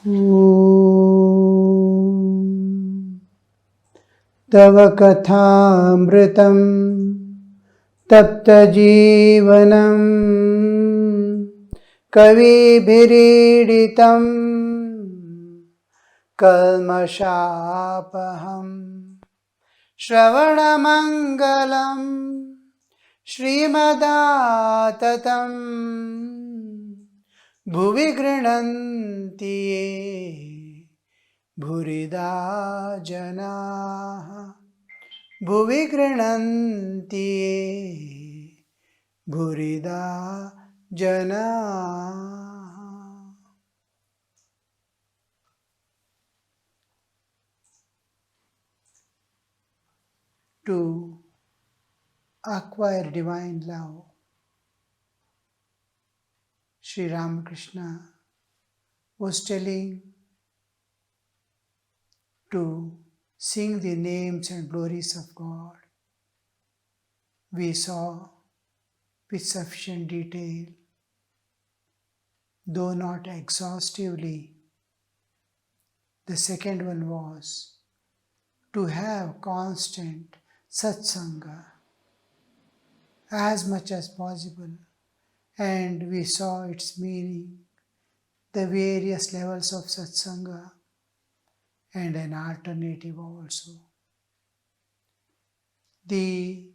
Om Tava Kathamritam Tapta Jivanam Kavibhiriditam Kalmashapaham Shravanamangalam Srimadaatatam Bhuvi Grinanti Bhurida Janaha Bhuvi Grinanti Bhurida Janaha. To acquire divine love, Sri Ramakrishna was telling to sing the names and glories of God. We saw with sufficient detail, though not exhaustively. The second one was to have constant satsanga as much as possible, and we saw its meaning, the various levels of satsanga, and an alternative also. The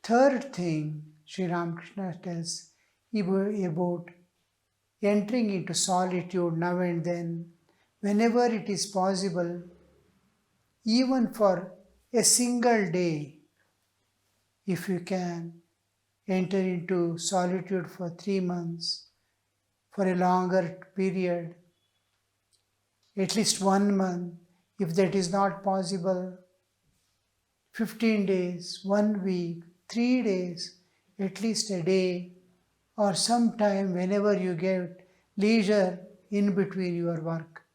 third thing Sri Ramakrishna tells about entering into solitude now and then, whenever it is possible, even for a single day, if you can enter into solitude for 3 months, for a longer period, at least 1 month, if that is not possible, 15 days, 1 week, 3 days, at least a day, or some time whenever you get leisure in between your work.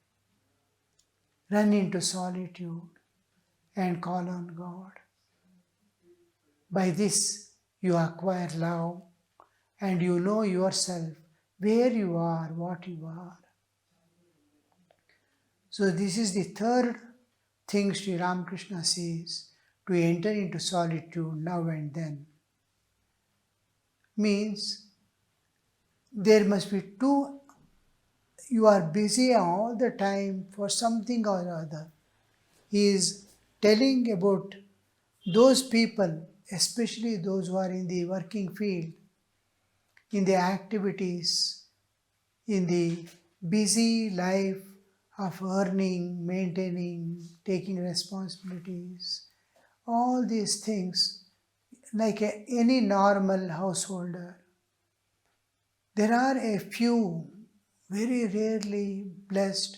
Run into solitude and call on God. By this, you acquire love and you know yourself, where you are, what you are. So this is the third thing Sri Ramakrishna says, to enter into solitude now and then. Means there must be two, you are busy all the time for something or other. He is telling about those people, especially those who are in the working field, in the activities, in the busy life of earning, maintaining, taking responsibilities, all these things, like any normal householder. There are a few, very rarely blessed,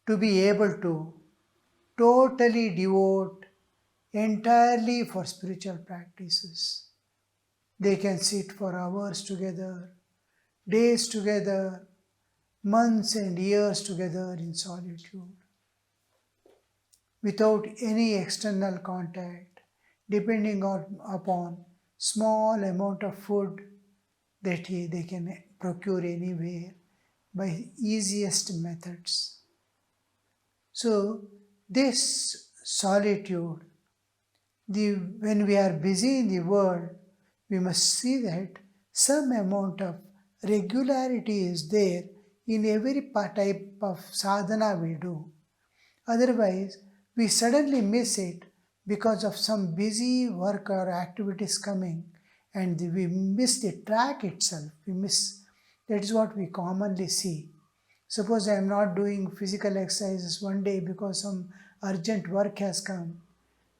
to be able to totally devote entirely for spiritual practices. They can sit for hours together, days together, months and years together in solitude, without any external contact, depending upon small amount of food that they can procure anywhere by easiest methods. So this solitude, when we are busy in the world, we must see that some amount of regularity is there in every type of sadhana we do. Otherwise, we suddenly miss it because of some busy work or activities coming, and we miss the track itself. That is what we commonly see. Suppose I am not doing physical exercises one day because some urgent work has come.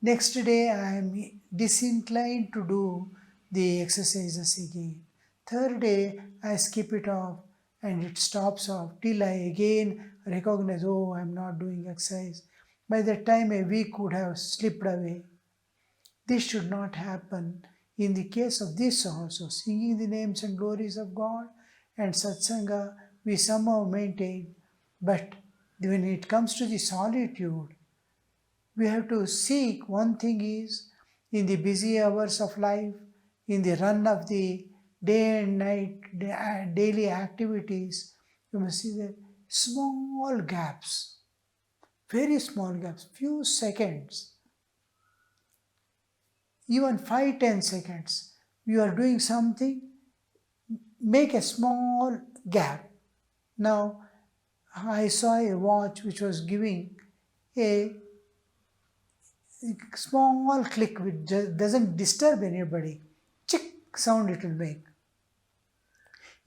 Next day I am disinclined to do the exercises again. Third day I skip it off and it stops off till I again recognize, oh, I am not doing exercise. By that time a week would have slipped away. This should not happen. In the case of this also, singing the names and glories of God and satsanga, we somehow maintain. But when it comes to the solitude, we have to seek. One thing is, in the busy hours of life, in the run of the day and night daily activities, you must see that small gaps, very small gaps, few seconds, even 5-10 seconds, you are doing something, make a small gap. Now, I saw a watch which was giving a small click which just doesn't disturb anybody. Chick sound it will make.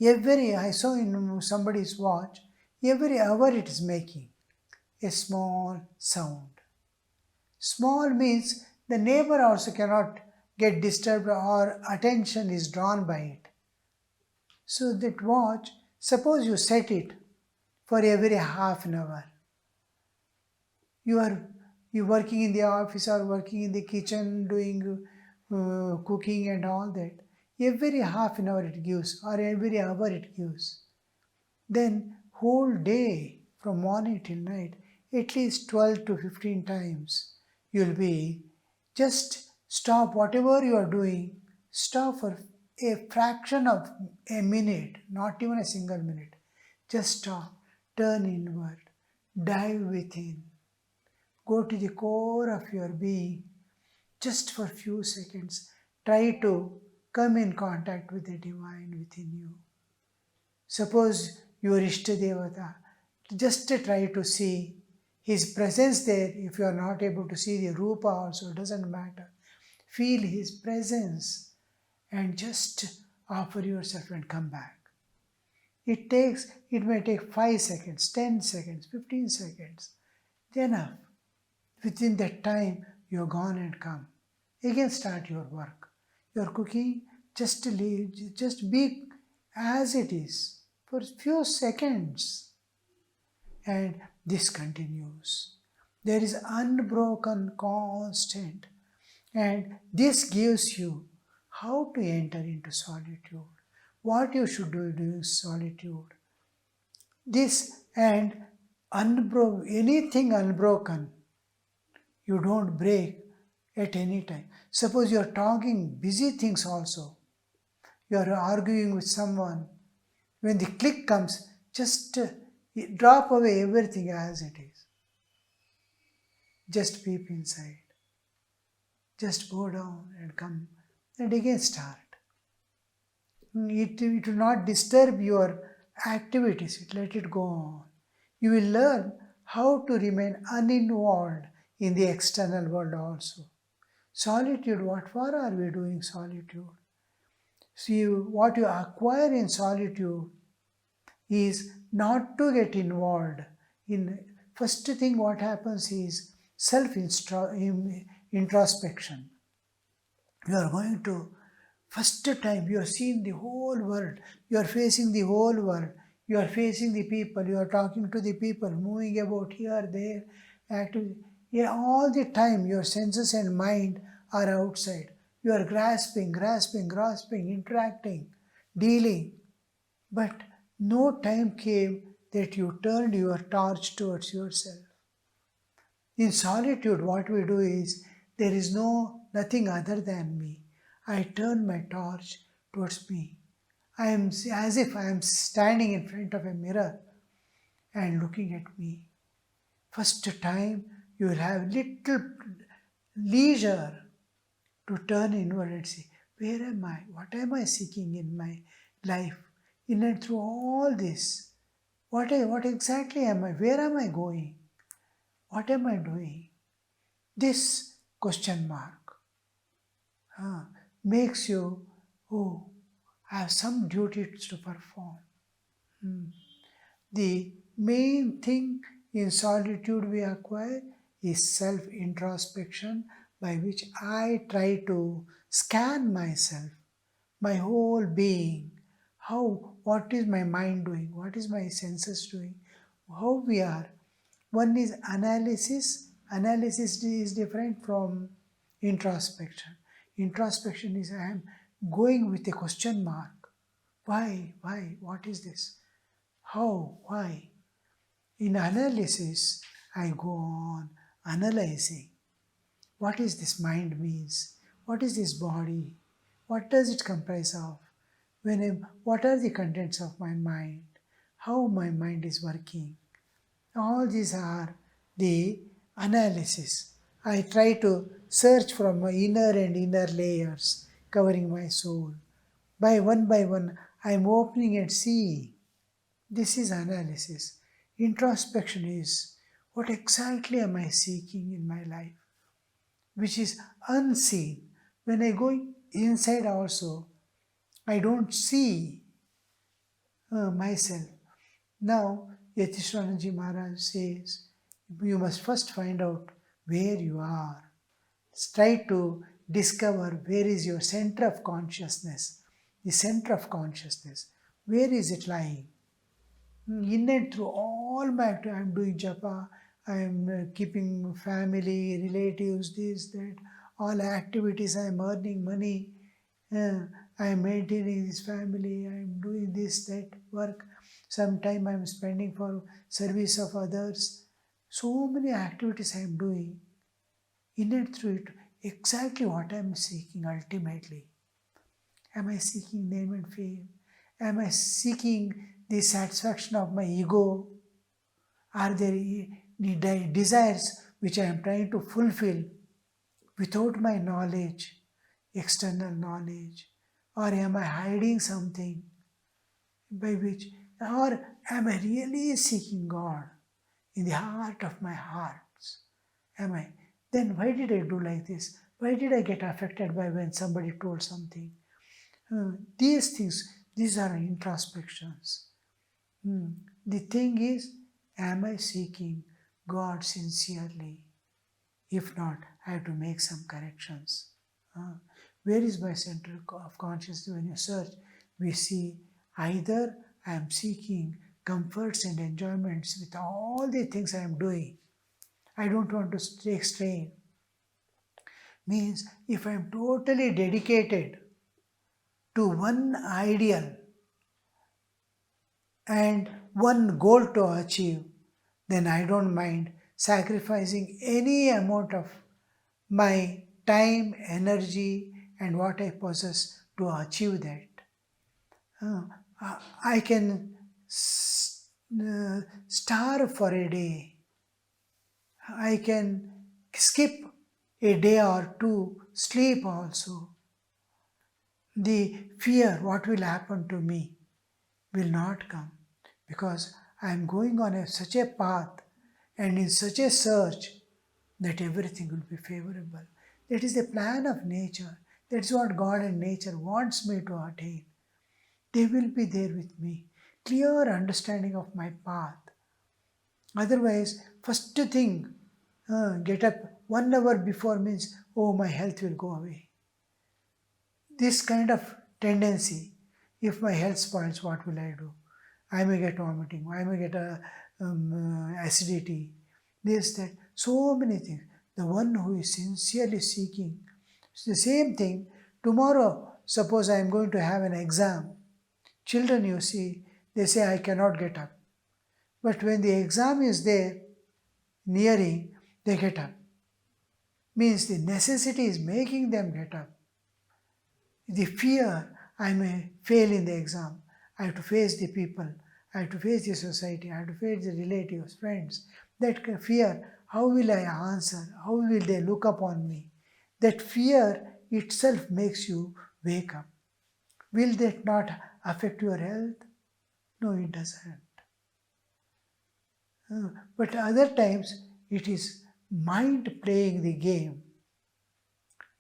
I saw in somebody's watch, every hour it is making a small sound. Small means the neighbor also cannot get disturbed or attention is drawn by it. So that watch, suppose you set it for every half an hour. You working in the office or working in the kitchen doing cooking and all that. Every half an hour it gives or every hour it gives. Then whole day from morning till night, at least 12 to 15 times you'll be just stop whatever you are doing, stop for a fraction of a minute, not even a single minute. Just stop, turn inward, dive within, go to the core of your being. Just for few seconds, try to come in contact with the divine within you. Suppose your Ishtadevata, just try to see his presence there. If you are not able to see the Rupa also, it doesn't matter. Feel his presence and just offer yourself and come back. It may take 5 seconds, 10 seconds, 15 seconds. Enough. Within that time, you're gone and come. Again start your work. You're cooking, just leave, just be as it is for a few seconds. And this continues. There is unbroken, constant. And this gives you how to enter into solitude, what you should do in solitude. This and anything unbroken, you don't break at any time. Suppose you are talking busy things also. You are arguing with someone. When the click comes, just drop away everything as it is. Just peep inside. Just go down and come and again start. It will not disturb your activities. Let it go on. You will learn how to remain uninvolved in the external world also. Solitude, what for are we doing solitude? See, what you acquire in solitude is not to get involved. First thing what happens is self-introspection. You are going to, first time you are seeing the whole world, you are facing the whole world, you are facing the people, you are talking to the people, moving about here, there, active. Yeah, all the time your senses and mind are outside. You are grasping, interacting, dealing. But no time came that you turned your torch towards yourself. In solitude, what we do is, there is nothing other than me. I turn my torch towards me. I am as if I am standing in front of a mirror and looking at me. First time, you will have little leisure to turn inward and say, where am I? What am I seeking in my life? In and through all this, what exactly am I? Where am I going? What am I doing? This question mark makes you, oh, I have some duties to perform. The main thing in solitude we acquire is self-introspection, by which I try to scan myself, my whole being. What is my mind doing? What is my senses doing? How we are. One is analysis. Analysis is different from introspection. Introspection is I am going with a question mark. Why? What is this? How? Why? In analysis, I go on analyzing. What is this mind means? What is this body? What does it comprise of? What are the contents of my mind? how my mind is working. All these are the analysis. I try to search from my inner and inner layers covering my soul. By one, I am opening and seeing. This is analysis. Introspection is what exactly am I seeking in my life, which is unseen. When I go inside also, I don't see myself. Now, Yatishananji Maharaj says, you must first find out where you are. Try to discover where is your center of consciousness. The center of consciousness. Where is it lying? In and through all my activities, I am doing japa, I am keeping family, relatives, this, that, all activities, I am earning money, I am maintaining this family, I am doing this, that work. Sometime I am spending for service of others. So many activities I am doing. In and through it, exactly what I am seeking ultimately. Am I seeking name and fame? Am I seeking the satisfaction of my ego? Are there any desires which I am trying to fulfill without my knowledge, external knowledge? Or am I hiding something by which, or am I really seeking God in the heart of my hearts? Am I? Then why did I do like this? Why did I get affected by when somebody told something? These things, these are introspections. The thing is, am I seeking God sincerely? If not, I have to make some corrections. Where is my center of consciousness? When you search, we see either I am seeking comforts and enjoyments with all the things I am doing. I don't want to take strain. Means if I am totally dedicated to one ideal and one goal to achieve, then I don't mind sacrificing any amount of my time, energy, and what I possess to achieve that. Uh, I can starve for a day. I can skip a day or two, sleep also. The fear, what will happen to me, will not come because I am going on such a path and in such a search that everything will be favorable. That is the plan of nature. That's what God and nature wants me to attain. They will be there with me. Clear understanding of my path. Otherwise, first thing, get up 1 hour before means, oh, my health will go away. This kind of tendency, if my health spoils, what will I do? I may get vomiting, I may get acidity, this, that, so many things. The one who is sincerely seeking, it's the same thing. Tomorrow, suppose I am going to have an exam. Children, you see, they say, I cannot get up. But when the exam is there, nearing, they get up. Means the necessity is making them get up. The fear, I may fail in the exam. I have to face the people. I have to face the society. I have to face the relatives, friends. That fear, how will I answer? How will they look upon me? That fear itself makes you wake up. Will that not affect your health? No, it doesn't. But other times, it is mind playing the game.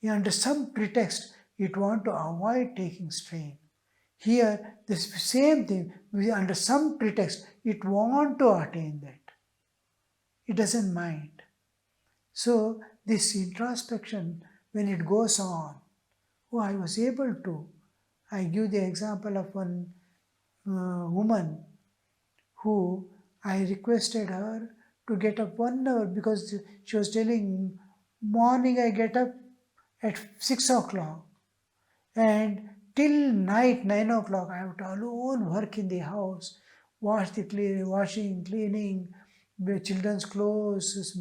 Under some pretext, it want to avoid taking strain. Here, the same thing, under some pretext, it want to attain that. It doesn't mind. So, this introspection, when it goes on, oh, I was able to. I give the example of one woman who I requested her to get up 1 hour because she was telling, morning I get up at 6 o'clock and till night 9 o'clock I have to alone work in the house, washing, cleaning, the children's clothes,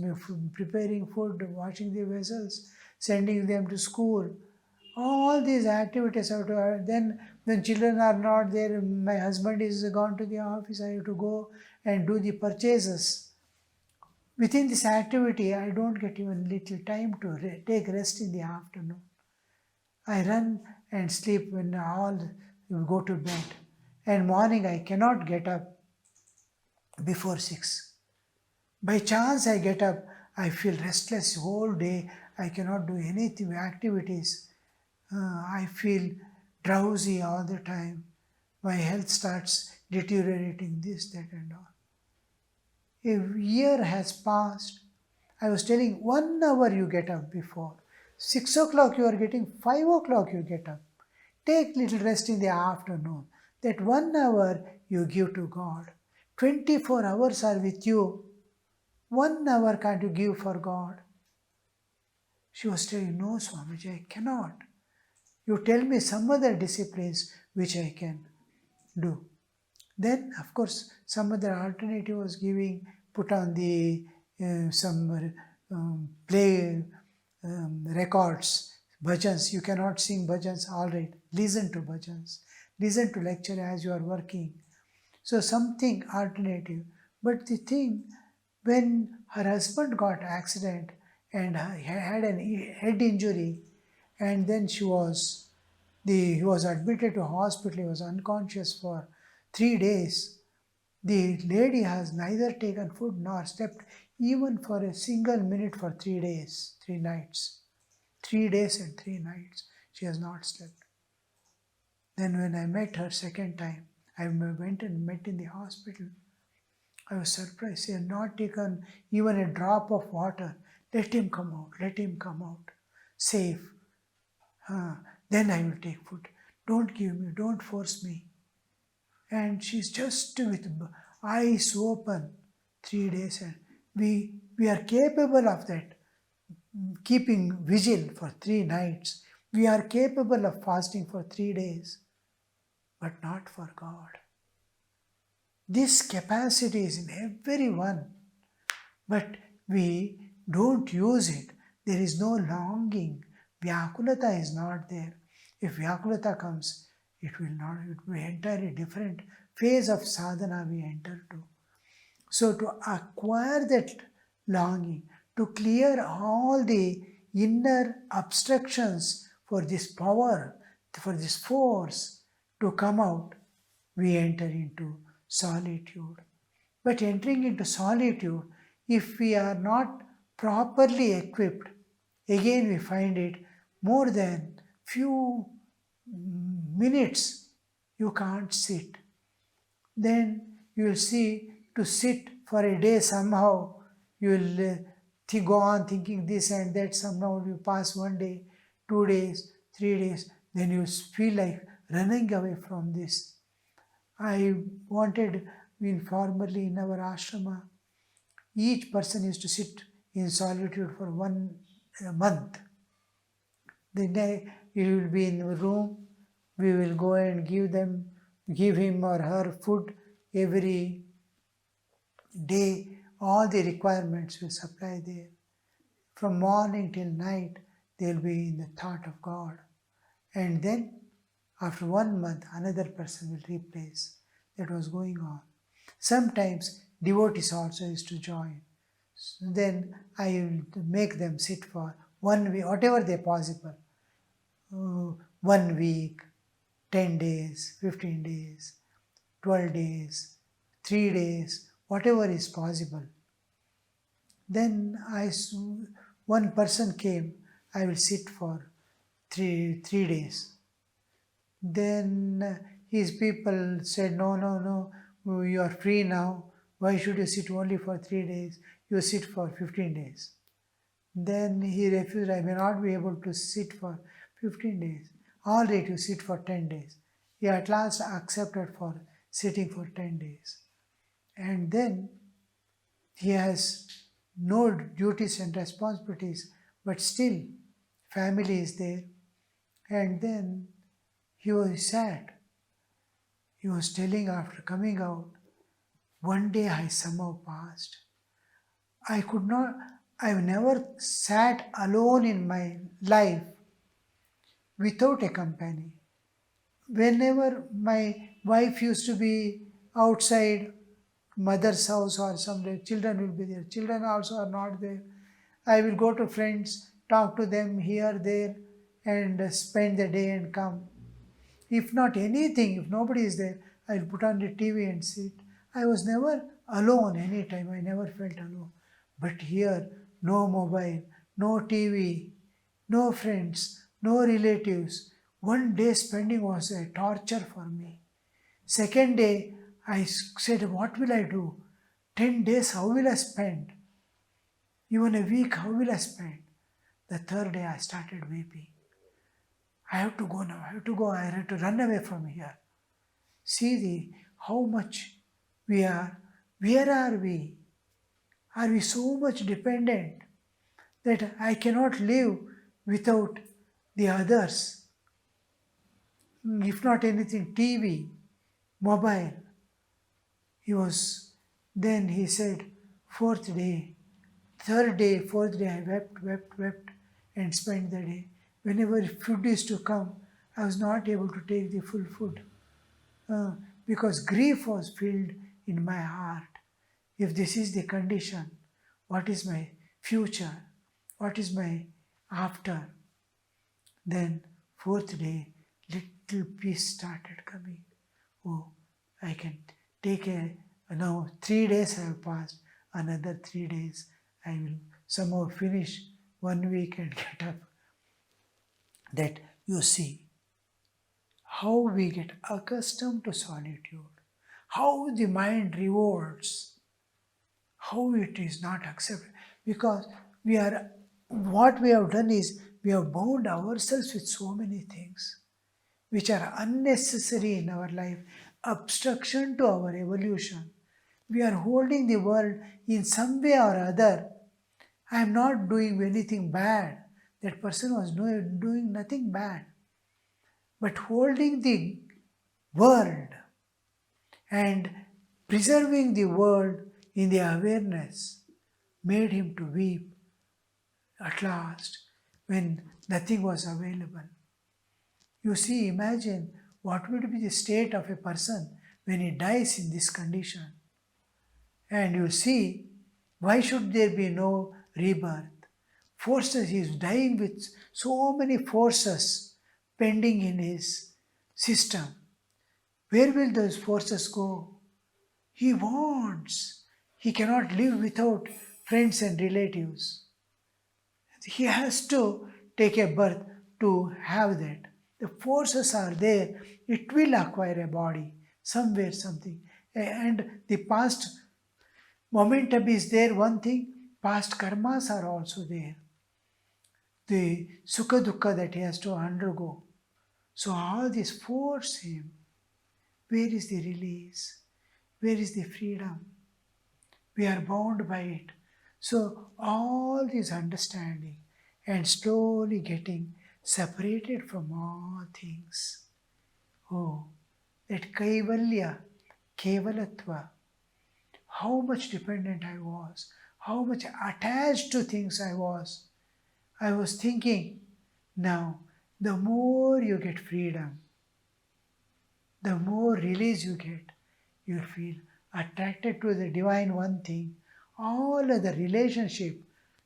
preparing food, washing the vessels, sending them to school. All these activities have to then When children are not there, my husband is gone to the office, I have to go and do the purchases. Within this activity, I don't get even little time to take rest in the afternoon. I run and sleep when all go to bed. And morning I cannot get up before 6. By chance I get up, I feel restless whole day. I cannot do anything, activities. I feel drowsy all the time. My health starts deteriorating, this, that, and all. A year has passed. I was telling 1 hour you get up before. 6 o'clock you are getting, 5 o'clock you get up. Take little rest in the afternoon. That 1 hour you give to God. 24 hours are with you. 1 hour can't you give for God? She was telling, no, Swamiji, I cannot. You tell me some other disciplines which I can do. Then, of course, some other alternative was giving, put on the some play records, bhajans. You cannot sing bhajans, all right. Listen to bhajans. Listen to lecture as you are working. So something alternative. But the thing, when her husband got accident and had an head injury, and then he was admitted to hospital, he was unconscious for 3 days. The lady has neither taken food nor slept even for a single minute for 3 days, 3 nights. 3 days and 3 nights she has not slept. Then when I met her second time, I went and met in the hospital. I was surprised. She had not taken even a drop of water. Let him come out, let him come out. Safe. Then I will take food. Don't give me, don't force me. And she's just with eyes open 3 days. And we are capable of that. Keeping vigil for 3 nights. We are capable of fasting for 3 days. But not for God. This capacity is in everyone. But we don't use it. There is no longing. Vyakulata is not there. If Vyakulata comes, it will be entirely different phase of sadhana we enter to. So to acquire that longing, to clear all the inner obstructions for this power, for this force to come out, we enter into solitude. But entering into solitude, if we are not properly equipped, again we find it more than few minutes you can't sit. Then you will see to sit for a day somehow, you will go on thinking this and that, somehow you pass 1 day, 2 days, 3 days, then you feel like running away from this. I wanted, formerly in our ashrama, each person used to sit in solitude for 1 month. Then he will be in the room, we will go and give him or her food every day. All the requirements will supply there. From morning till night, they will be in the thought of God. And then, after 1 month, another person will replace. That was going on. Sometimes devotees also used to join. So then I will make them sit for 1 week, whatever they possible. 1 week, 10 days, 15 days, 12 days, 3 days, whatever is possible. Then one person came, I will sit for 3 days. Then his people said, no, you are free now. Why should you sit only for 3 days? You sit for 15 days. Then he refused, I may not be able to sit for 15 days. All right, you sit for 10 days. He at last accepted for sitting for 10 days. And then he has no duties and responsibilities, but still family is there. And then he was sad. He was telling after coming out, one day I somehow passed. I've never sat alone in my life without a companion. Whenever my wife used to be outside mother's house or somewhere, children will be there. Children also are not there. I will go to friends, talk to them here, there, and spend the day and come. If not anything, if nobody is there, I will put on the TV and sit. I was never alone any time. I never felt alone. But here, no mobile, no TV, no friends, no relatives. One day spending was a torture for me. Second day, I said, what will I do? 10 days, how will I spend? Even a week, how will I spend? The third day, I started weeping. I have to go now. I have to go. I have to run away from here. See how much we are. Where are we? Are we so much dependent that I cannot live without the others? If not anything, TV, mobile. Then he said, fourth day, third day, fourth day, I wept, and spent the day. Whenever food is to come, I was not able to take the full food because grief was filled in my heart. If this is the condition, what is my future? What is my after? Then fourth day, little peace started coming. Oh, I can take now 3 days have passed, another 3 days I will somehow finish 1 week and get up. That you see how we get accustomed to solitude, how the mind revolts, how it is not accepted. Because what we have done is we have bound ourselves with so many things which are unnecessary in our life, obstruction to our evolution. We are holding the world in some way or other. I am not doing anything bad. That person was doing nothing bad. But holding the world and preserving the world in the awareness made him to weep at last when nothing was available. You see, imagine what would be the state of a person when he dies in this condition. And you see, why should there be no rebirth? Forces, he is dying with so many forces pending in his system. Where will those forces go? He wants. He cannot live without friends and relatives. He has to take a birth to have that. The forces are there. It will acquire a body somewhere, something. And the past momentum is there, one thing. Past karmas are also there. The sukha dukkha that he has to undergo. So all this force him. Where is the release? Where is the freedom? We are bound by it. So all this understanding and slowly getting separated from all things. Oh, that kaivalya, kevalatva, how much dependent I was, how much attached to things I was. I was thinking, now, the more you get freedom, the more release you get, you feel attracted to the divine one thing. All other relationship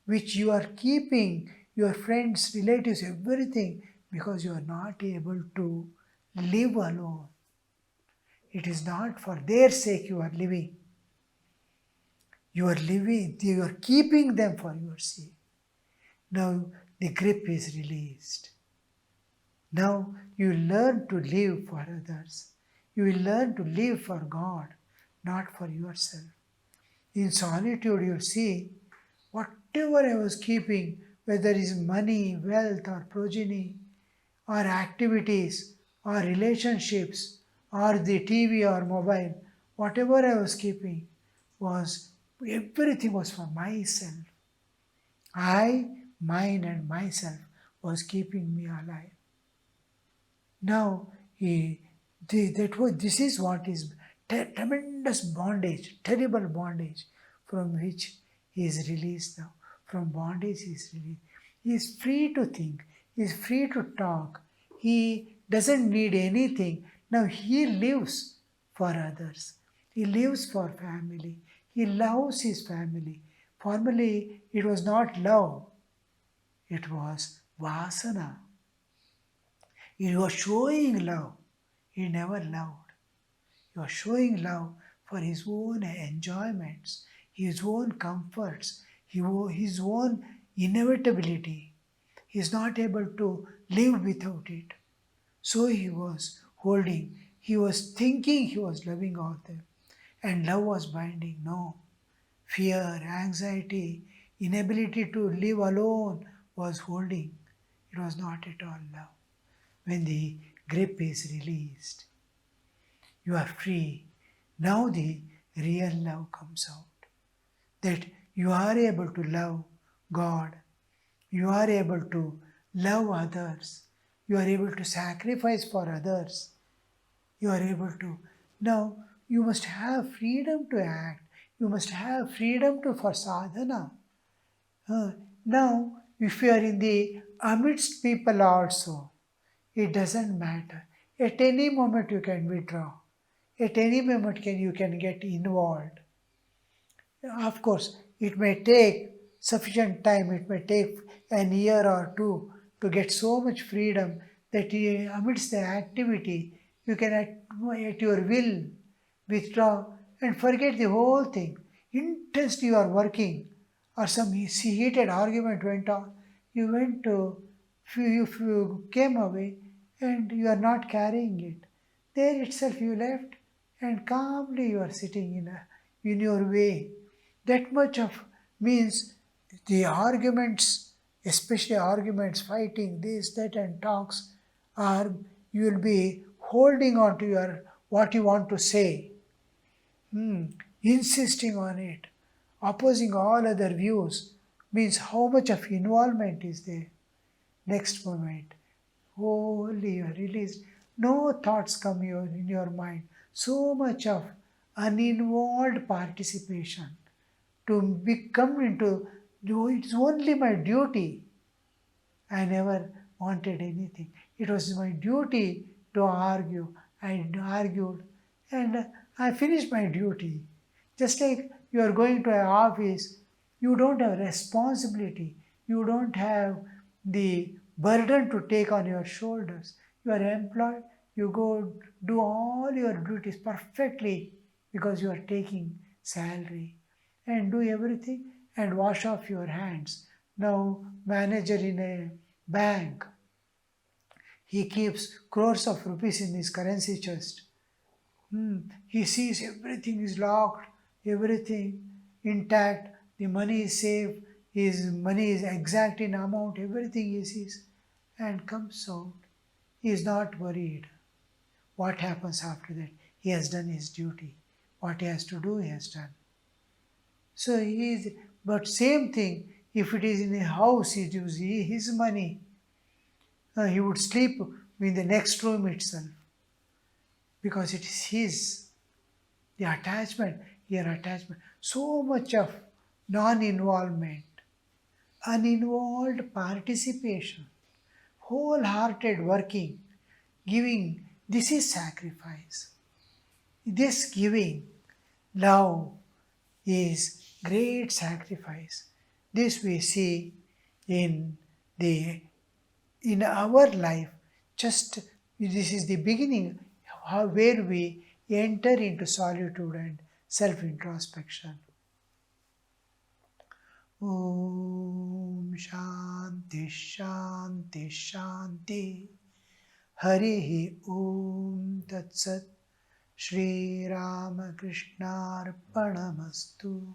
which you are keeping, your friends, relatives, everything, because you are not able to live alone. It is not for their sake you are living. You are living, you are keeping them for your sake. Now the grip is released. Now you learn to live for others. You will learn to live for God, not for yourself. In solitude, you see, whatever I was keeping, whether it is money, wealth, or progeny, or activities, or relationships, or the TV or mobile, whatever I was keeping everything was for myself. I, mine, and myself was keeping me alive. Now, this is what is tremendous bondage, terrible bondage from which he is released now. From bondage he is released. He is free to think, he is free to talk. He doesn't need anything. Now he lives for others. He lives for family. He loves his family. Formerly, it was not love, it was vasana. He was showing love. He never loved. He was showing love for his own enjoyments, his own comforts, his own inevitability. He is not able to live without it. So he was holding, he was thinking he was loving all them. And love was binding. No. Fear, anxiety, inability to live alone was holding. It was not at all love. When the grip is released, you are free. Now the real love comes out. That you are able to love God. You are able to love others. You are able to sacrifice for others. You are able to. Now you must have freedom to act. You must have freedom to for sadhana. Now, if you are in the amidst people also, it doesn't matter. At any moment you can withdraw. At any moment you can get involved. Of course, it may take sufficient time, it may take an year or two to get so much freedom that amidst the activity, you can at your will withdraw and forget the whole thing. Intensely you are working, or some heated argument went on, you went to, you came away and you are not carrying it. There itself you left and calmly you are sitting in your way. That much of means the arguments, especially arguments, fighting, this, that, and talks, are you will be holding on to your what you want to say, insisting on it, opposing all other views, means how much of involvement is there. Next moment, wholly you are released. No thoughts come in your mind. So much of uninvolved participation to become into, "Oh, it's only my duty." I never wanted anything. It was my duty to argue. I argued and I finished my duty. Just like you are going to an office, you don't have responsibility. You don't have the burden to take on your shoulders. You are employed, you go do all your duties perfectly because you are taking salary and do everything and wash off your hands. Now, manager in a bank, he keeps crores of rupees in his currency chest. He sees everything is locked, everything intact, the money is safe, his money is exact in amount, everything he sees, and comes out. He is not worried. What happens after that? He has done his duty. What he has to do, he has done. So he is, but same thing, if it is in a house, it is his money, he would sleep in the next room itself because it is his. The attachment, here attachment, so much of non-involvement, uninvolved participation, wholehearted working, giving, this is sacrifice. This giving, love, is great sacrifice. This we see in the in our life. Just this is the beginning where we enter into solitude and self introspection. Om Shanti Shanti Shanti. Hari Om Tat Sat. Shri Ramakrishna Arpanamastu.